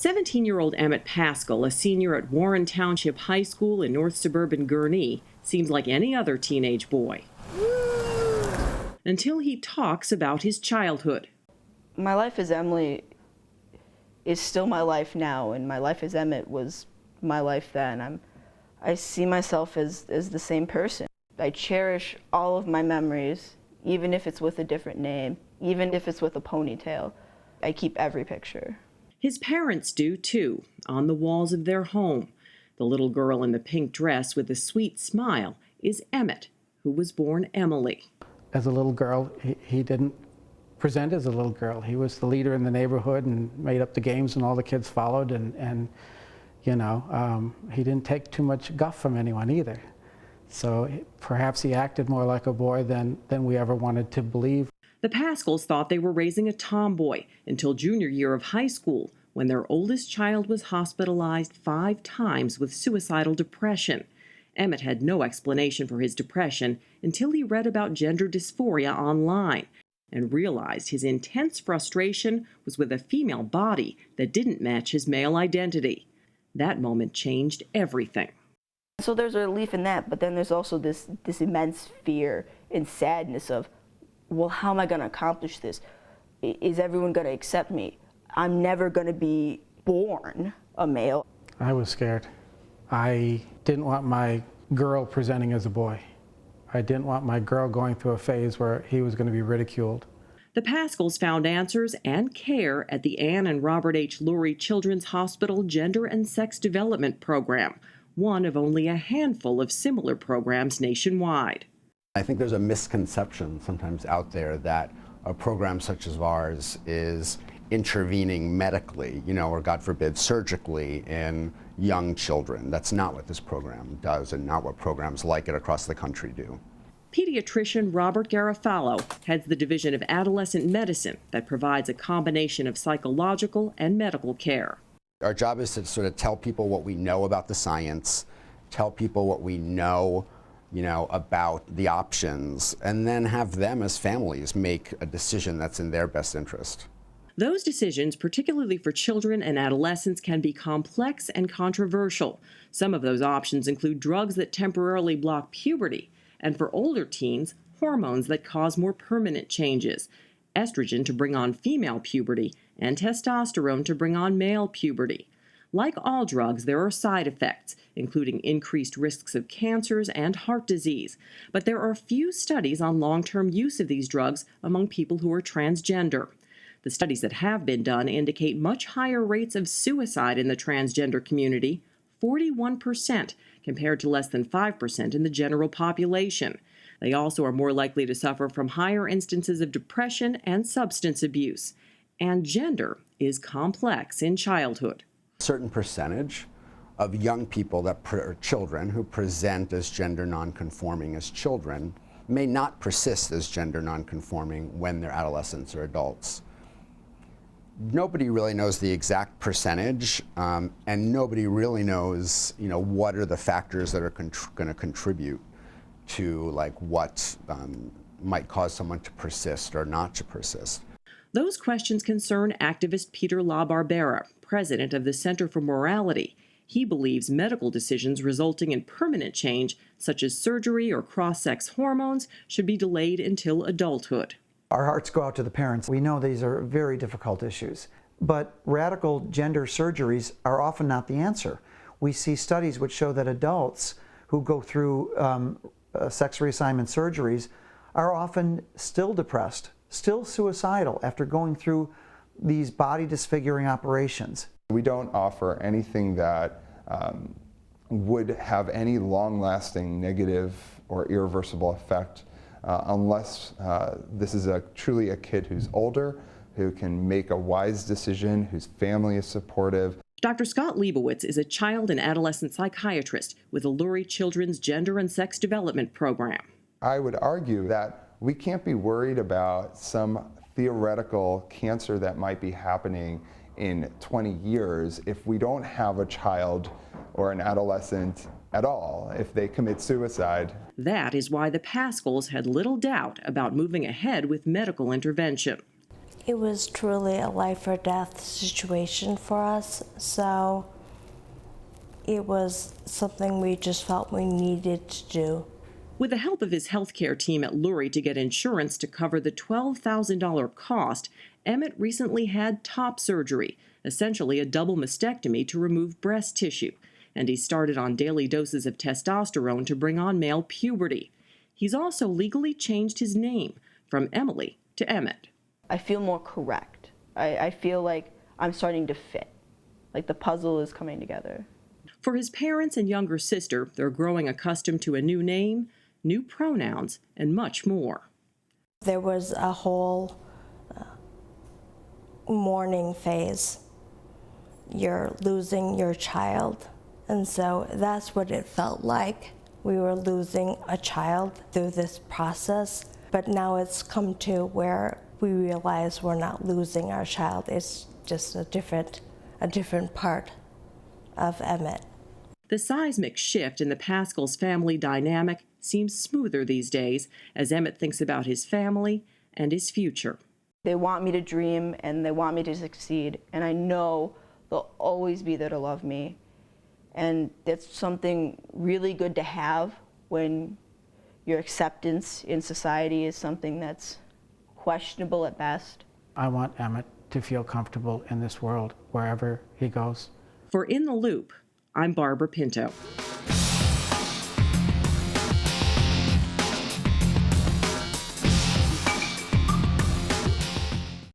17-year-old Emmett Paschal, a senior at Warren Township High School in north suburban Gurnee, seems like any other teenage boy. Until he talks about his childhood. My life as Emily is still my life now, and my life as Emmett was my life then. I see myself as the same person. I cherish all of my memories, even if it's with a different name, even if it's with a ponytail. I keep every picture. His parents do, too, on the walls of their home. The little girl in the pink dress with the sweet smile is Emmett, who was born Emily. As a little girl, he didn't present as a little girl. He was the leader in the neighborhood and made up the games, and all the kids followed, and you know, he didn't take too much guff from anyone either. So perhaps he acted more like a boy than we ever wanted to believe. The Paschals thought they were raising a tomboy until junior year of high school, when their oldest child was hospitalized 5 times with suicidal depression. Emmett had no explanation for his depression until he read about gender dysphoria online and realized his intense frustration was with a female body that didn't match his male identity. That moment changed everything. So there's a relief in that, but then there's also this immense fear and sadness of, well, how am I going to accomplish this? Is everyone going to accept me? I'm never going to be born a male. I was scared. I didn't want my girl presenting as a boy. I didn't want my girl going through a phase where he was going to be ridiculed. The Paschals found answers and care at the Ann and Robert H. Lurie Children's Hospital Gender and Sex Development Program, one of only a handful of similar programs nationwide. I think there's a misconception sometimes out there that a program such as ours is intervening medically, or God forbid, surgically in young children. That's not what this program does, and not what programs like it across the country do. Pediatrician Robert Garofalo heads the Division of Adolescent Medicine that provides a combination of psychological and medical care. Our job is to sort of tell people what we know about the science, tell people what we know, about the options, and then have them as families make a decision that's in their best interest. Those decisions, particularly for children and adolescents, can be complex and controversial. Some of those options include drugs that temporarily block puberty, and for older teens, hormones that cause more permanent changes, estrogen to bring on female puberty, and testosterone to bring on male puberty. Like all drugs, there are side effects, including increased risks of cancers and heart disease. But there are few studies on long-term use of these drugs among people who are transgender. The studies that have been done indicate much higher rates of suicide in the transgender community, 41%, compared to less than 5% in the general population. They also are more likely to suffer from higher instances of depression and substance abuse. And gender is complex in childhood. A certain percentage of young people or children who present as gender nonconforming as children may not persist as gender nonconforming when they're adolescents or adults. Nobody really knows the exact percentage, and nobody really knows, what are the factors that are going to contribute to what might cause someone to persist or not to persist. Those questions concern activist Peter LaBarbera, president of the Center for Morality. He believes medical decisions resulting in permanent change, such as surgery or cross-sex hormones, should be delayed until adulthood. Our hearts go out to the parents. We know these are very difficult issues, but radical gender surgeries are often not the answer. We see studies which show that adults who go through sex reassignment surgeries are often still depressed, still suicidal after going through these body disfiguring operations. We don't offer anything that would have any long-lasting negative or irreversible effect unless this is truly a kid who's older, who can make a wise decision, whose family is supportive. Dr. Scott Leibowitz is a child and adolescent psychiatrist with the Lurie Children's Gender and Sex Development Program. I would argue that we can't be worried about some theoretical cancer that might be happening in 20 years if we don't have a child or an adolescent at all, if they commit suicide. That is why the Paschals had little doubt about moving ahead with medical intervention. It was truly a life or death situation for us, so it was something we just felt we needed to do. With the help of his healthcare team at Lurie to get insurance to cover the $12,000 cost, Emmett recently had top surgery, essentially a double mastectomy to remove breast tissue, and he started on daily doses of testosterone to bring on male puberty. He's also legally changed his name from Emily to Emmett. I feel more correct. I feel like I'm starting to fit, like the puzzle is coming together. For his parents and younger sister, they're growing accustomed to a new name, new pronouns, and much more. There was a whole mourning phase. You're losing your child, and so that's what it felt like. We were losing a child through this process, but now it's come to where we realize we're not losing our child. It's just a different part of Emmett. The seismic shift in the Pascal's family dynamic seems smoother these days as Emmett thinks about his family and his future. They want me to dream and they want me to succeed, and I know they'll always be there to love me. And that's something really good to have when your acceptance in society is something that's questionable at best. I want Emmett to feel comfortable in this world wherever he goes. For In the Loop, I'm Barbara Pinto.